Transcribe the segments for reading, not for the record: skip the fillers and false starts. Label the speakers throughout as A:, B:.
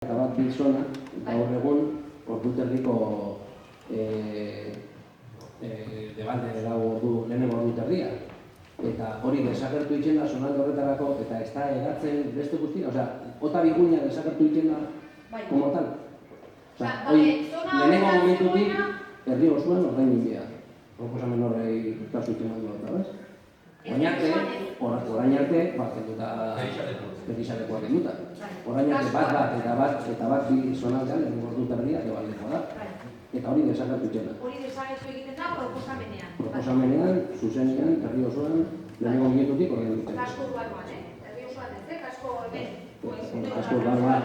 A: eta bat gizona, eta hor egun orduterriko debate dago lehenengo orduterria. Eta hori desagertu itzen da zonalde horretarako, eta ez da edatzen beste guztia, osea, ota biguina desagertu itzen da, como tal. Osea, lehenengo momentutik, herri osoan ordain inbia. Proposamen horrei kasu itzen mandu eta, bez? Orain arte, kenduta, perixarekoak kenduta. Orain arte bat bi zonaldean, lehenengo orduterria, ebaldekoa da. Eta hori desagertu itzen da.
B: Hori desagertu egiten da proposamenean.
A: Proposamenean, zuzenean, herri osoan, lehenengo minututik ordain duten.
B: Kasko urbanoan, herri osoan ez, kasko hemen.
A: Kasko urbanoan,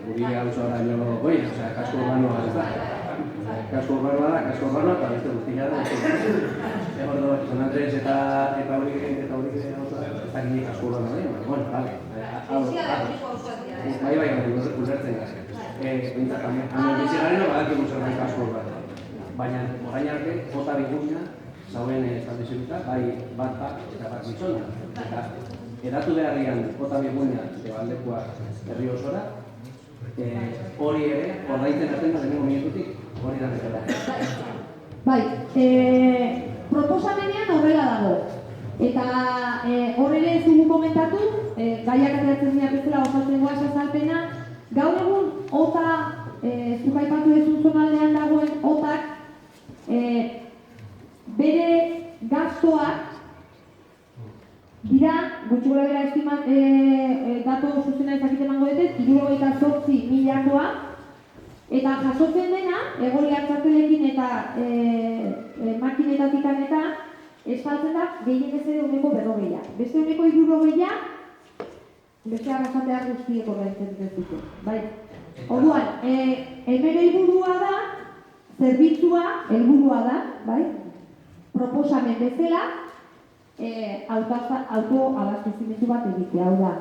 A: guri gauzora nio goi, osea, kasko urbanoa ez da. Kasko urbanoa, eta beste guztia da. Egordo, San Andres eta hori zakinik kasko urbanoa da, bueno, vale. Bai, ulertzen da. Hemen bizigaren badakiko zerbait kasko urbanoa. Baina, orain arte, jota biguna, zauen estableziduta, bai bat eta bat gizona. Eta edatu beharrian jota biguna ebaldekoa herri osora, hori ere, ordaintzen aten da lehenengo minututik, hori da bezala.
C: Bai, proposamenean horrela dago. Eta hor ere ez dugu komentatu, gaiak ateratzen dira bezala osatzen goaz azalpena, gaur egun ota, zuk aipatu ezun zonaldean dagoen otak, bere gastoak dira, gutxi gora bera estimat dato zuzena ezakit emango dut, 78.000 eta jasotzen dena, egoli hartzatelekin eta makinetatik eta estaltzen da gehienez ere 140. Beste 160, beste arrasateak guztiek ordaintzen dute. Bai. Orduan, hemen helburua da, zerbitzua helburua da, bai? Proposamen bezala, autoabastecimendu bat egitea, hau da.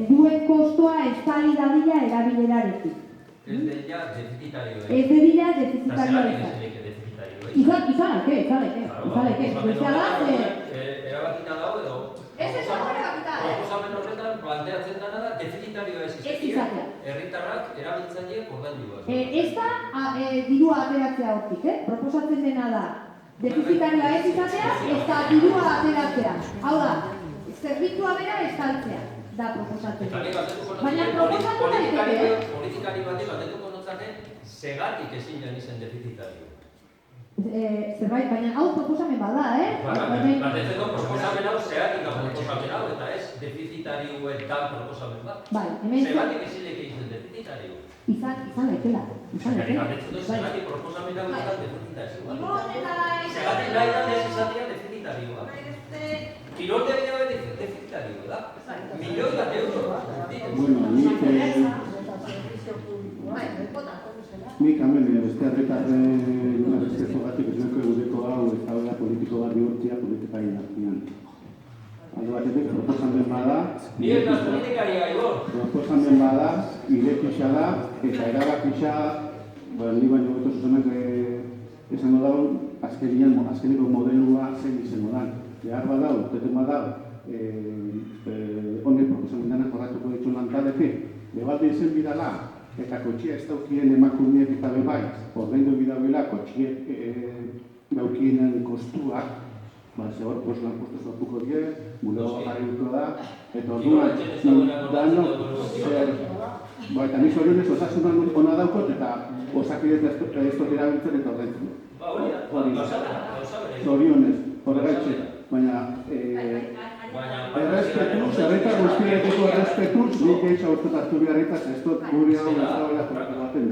C: Duen kostoa estali dadila erabilerarekin.
D: Ez dela defizitarioa.
C: Ez dela defizitarioa. Izaleke.
D: Erabakita dago edo?
B: Ez erabakita.
D: Proposamen horretan planteatzen dena da defizitarioa ez izatea. Herritarrak erabiltzaileek ordaindu behar.
C: Ez da dirua ateratzea hortik, proposatzen dena da. Defizitarioa ez izatea, ez da dirua ateratzea. Hau da, zerbitzua bera estaltzea da proposatzen. Baina proposatu daiteke.
D: Politikari batek batetuko notzake, segatik ezin jan izen defizitarioa.
C: Zerbait, baina hau proposamen bada,
D: Batetzeko proposamen hau zehatik proposamen hau, eta ez defizitarioetan proposamen bat. Zehatik ezin leke izen defizitarioa.
C: Izan laikela.
D: Zehatik proposamen hau izan defizitarioa. Zehatik nahi da ez izatea defizitarioa. Kirolte bina defizitarioa da. Milioi bat euro.
E: Nik hemen beste herritarren beste zogatik ez duko egudeko hau ez da politiko bat bihurtzea politika indartian. Aldo batetik proposamen bada...
D: Ni ez da politikaria, Igor.
E: Proposamen bada, irekisa da, eta erabakisa, ni baino beto zuzenak esango dago, azkeniko modelua zein izango da. Behar badau, urteten badau, honek proposamen denak horratuko ditu lantaleke, bebalde izen bidala, eta kotxia ez daukien emakumeak eta bebai, ordaindu bidauela kotxiek daukienen kostuak, ze hor, lan kostu sortuko die, bulego jarriko da, eta orduan, eta ni zorionez osasunan ona daukot, eta osakidez ez dut erabiltzen eta ordaintzen. Zorionez, horregaitxe, baina errespetuz, herritar guztieteko errespetuz, nik eitza urtut hartu beharritaz, ez dut guri hau ez dagoela baten.